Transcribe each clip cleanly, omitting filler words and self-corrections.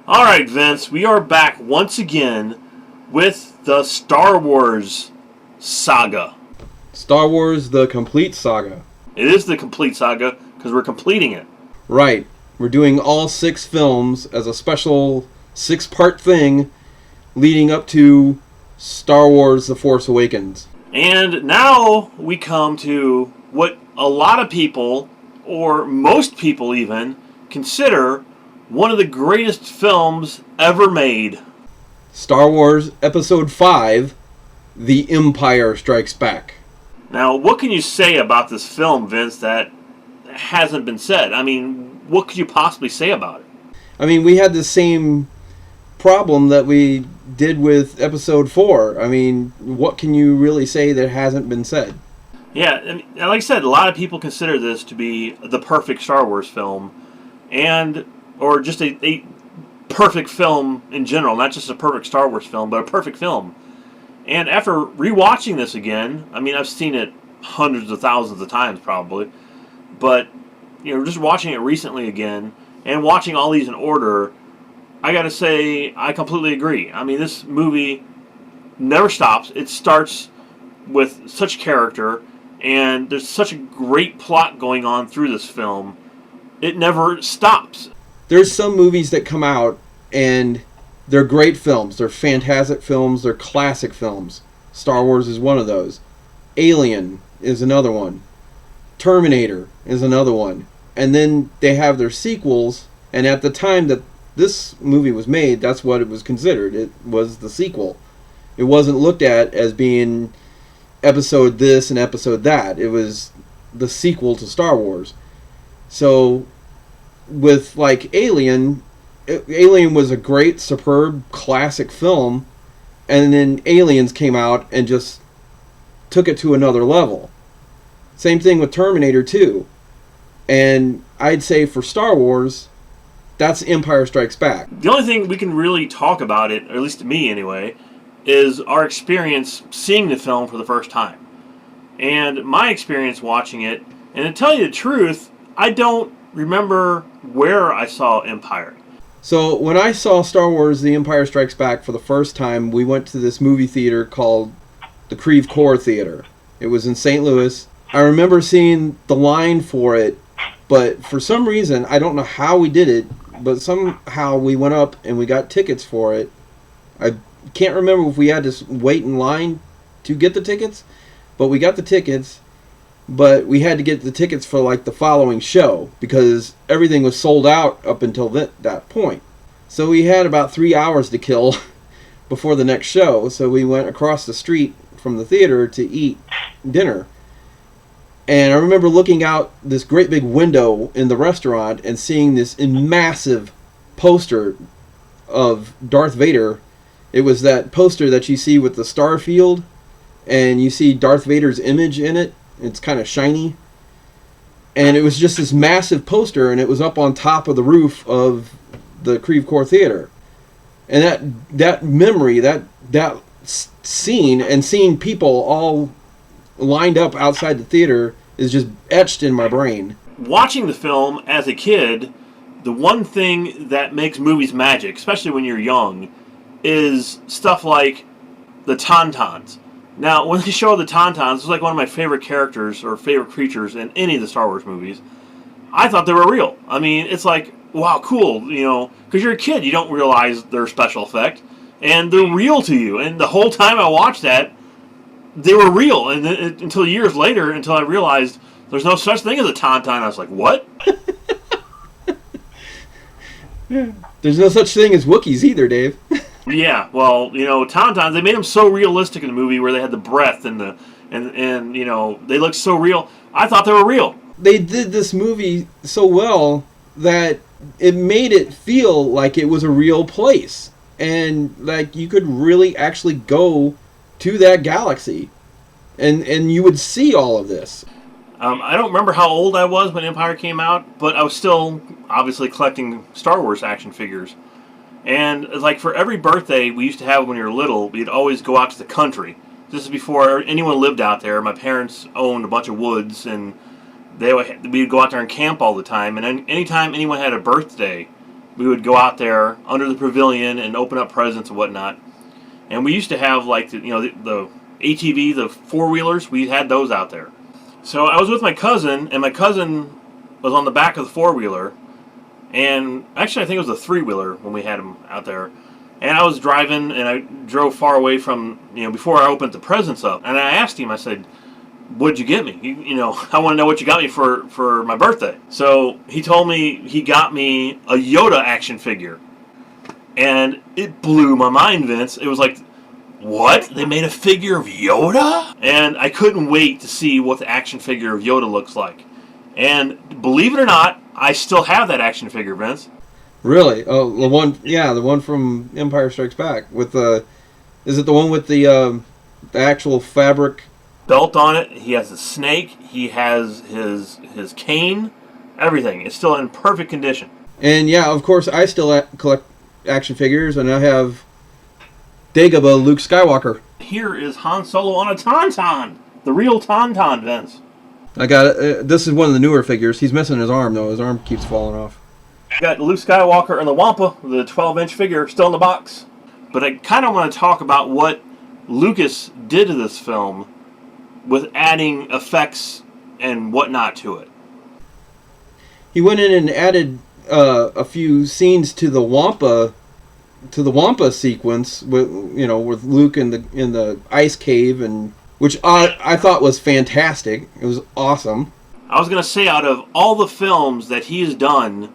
Alright, Vince, we are back once again with the Star Wars saga. Star Wars The Complete Saga. It is the complete saga because we're completing it. Right. We're doing all 6 films as a special 6-part thing leading up to Star Wars The Force Awakens. And now we come to what a lot of people, or most people even, consider one of the greatest films ever made. Star Wars Episode 5, The Empire Strikes Back. Now, what can you say about this film, Vince, that hasn't been said? I mean, what could you possibly say about it? I mean, we had the same problem that we did with Episode 4. I mean, what can you really say that hasn't been said? Yeah, and like I said, a lot of people consider this to be the perfect Star Wars film, or just a perfect film in general, not just a perfect Star Wars film, but a perfect film. And after rewatching this again, I mean, I've seen it hundreds of thousands of times probably, but just watching it recently again and watching all these in order, I gotta say I completely agree. I mean, this movie never stops. It starts with such character, and there's such a great plot going on through this film. It never stops. There's some movies that come out and they're great films. They're fantastic films. They're classic films. Star Wars is one of those. Alien is another one. Terminator is another one. And then they have their sequels, and at the time that this movie was made, that's what it was considered. It was the sequel. It wasn't looked at as being episode this and episode that. It was the sequel to Star Wars. So with like Alien was a great, superb, classic film, and then Aliens came out and just took it to another level. Same thing with Terminator 2. And I'd say for Star Wars, that's Empire Strikes Back. The only thing we can really talk about it, or at least to me anyway, is our experience seeing the film for the first time. And my experience watching it, and to tell you the truth, I don't remember where I saw Empire. So when I saw Star Wars The Empire Strikes Back for the first time, we went to this movie theater called the Creve Coeur Theater. It was in St. Louis. I remember seeing the line for it, but for some reason, I don't know how we did it, but somehow we went up and we got tickets for it. I can't remember if we had to wait in line to get the tickets, but we got the tickets. But we had to get the tickets for like the following show because everything was sold out up until that point. So we had about 3 hours to kill before the next show. So we went across the street from the theater to eat dinner. And I remember looking out this great big window in the restaurant and seeing this massive poster of Darth Vader. It was that poster that you see with the star field, and you see Darth Vader's image in it. It's kind of shiny. And it was just this massive poster, and it was up on top of the roof of the Creve Coeur Theater. And that memory, that scene, and seeing people all lined up outside the theater is just etched in my brain. Watching the film as a kid, the one thing that makes movies magic, especially when you're young, is stuff like the Tauntauns. Now, when they show the Tauntauns, it's like one of my favorite characters or favorite creatures in any of the Star Wars movies. I thought they were real. I mean, it's like, wow, cool, because you're a kid, you don't realize they're special effect, and they're real to you. And the whole time I watched that, they were real. And then, until years later, until I realized there's no such thing as a Tauntaun, I was like, what? There's no such thing as Wookiees either, Dave. Yeah, well, Tauntauns, they made them so realistic in the movie where they had the breath and they looked so real. I thought they were real. They did this movie so well that it made it feel like it was a real place. And like you could really actually go to that galaxy and you would see all of this. I don't remember how old I was when Empire came out, but I was still obviously collecting Star Wars action figures. And like for every birthday we used to have when we were little, we'd always go out to the country. This is before anyone lived out there. My parents owned a bunch of woods, and we'd go out there and camp all the time. And anytime anyone had a birthday, we would go out there under the pavilion and open up presents and whatnot. And we used to have like the ATV, the four-wheelers. We had those out there. So I was with my cousin, and my cousin was on the back of the four-wheeler. And actually, I think it was a three-wheeler when we had him out there. And I was driving, and I drove far away from, before I opened the presents up. And I asked him, I said, "What'd you get me? I want to know what you got me for my birthday." So he told me he got me a Yoda action figure. And it blew my mind, Vince. It was like, what? They made a figure of Yoda? And I couldn't wait to see what the action figure of Yoda looks like. And believe it or not, I still have that action figure, Vince. Really? Oh, the one from Empire Strikes Back with is it the one with the actual fabric belt on it? He has a snake. He has his cane. Everything. It's still in perfect condition. And yeah, of course, I still collect action figures, and I have Dagobah Luke Skywalker. Here is Han Solo on a Tauntaun. The real Tauntaun, Vince. I got it. This is one of the newer figures. He's missing his arm, though. His arm keeps falling off. I got Luke Skywalker and the Wampa, the 12-inch figure, still in the box. But I kind of want to talk about what Lucas did to this film with adding effects and whatnot to it. He went in and added a few scenes to the Wampa sequence with Luke in the ice cave, and which I thought was fantastic. It was awesome. I was going to say, out of all the films that he's done,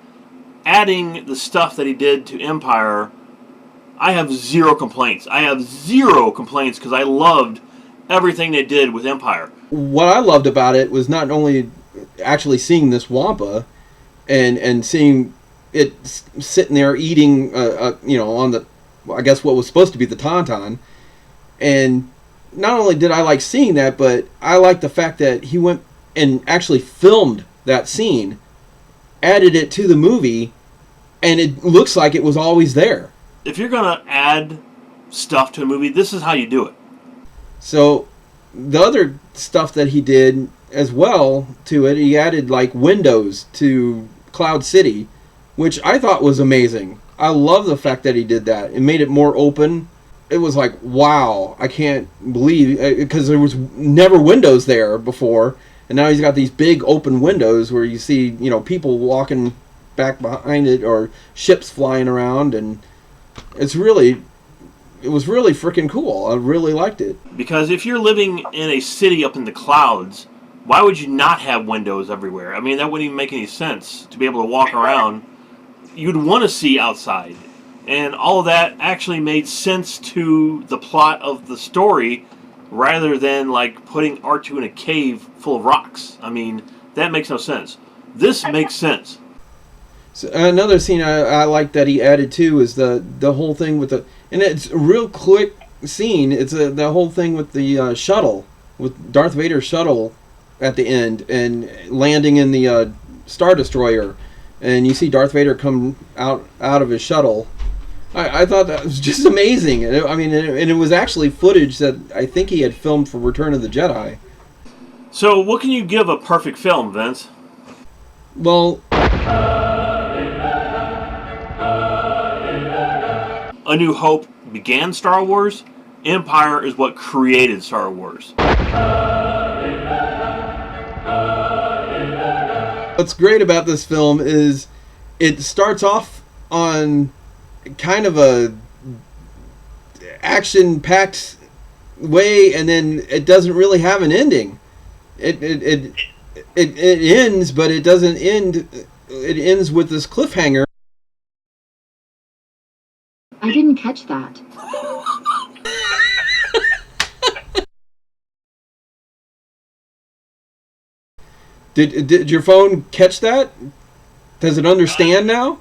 adding the stuff that he did to Empire, I have zero complaints. Because I loved everything they did with Empire. What I loved about it was not only actually seeing this Wampa and seeing it sitting there eating, on the, I guess what was supposed to be the Tauntaun. And not only did I like seeing that, but I liked the fact that he went and actually filmed that scene, added it to the movie, and it looks like it was always there. If you're going to add stuff to a movie, this is how you do it. So the other stuff that he did as well to it, he added like windows to Cloud City, which I thought was amazing. I love the fact that he did that. It made it more open. It was like, wow, I can't believe, because there was never windows there before, and now he's got these big open windows where you see, people walking back behind it or ships flying around, and it was really freaking cool. I really liked it. Because if you're living in a city up in the clouds, why would you not have windows everywhere? I mean, that wouldn't even make any sense to be able to walk around. You'd want to see outside. And all of that actually made sense to the plot of the story, rather than like putting R2 in a cave full of rocks. I mean, that makes no sense. This makes sense. So another scene I like that he added too is the whole thing with the, and it's a real quick scene. It's the whole thing with the shuttle, with Darth Vader's shuttle at the end and landing in the Star Destroyer, and you see Darth Vader come out of his shuttle. I thought that was just amazing. And it was actually footage that I think he had filmed for Return of the Jedi. So, what can you give a perfect film, Vince? Well, A New Hope began Star Wars. Empire is what created Star Wars. What's great about this film is it starts off on kind of a action-packed way, and then it doesn't really have an ending. It ends, but it doesn't end. It ends with this cliffhanger. I didn't catch that. Did your phone catch that? Does it understand now?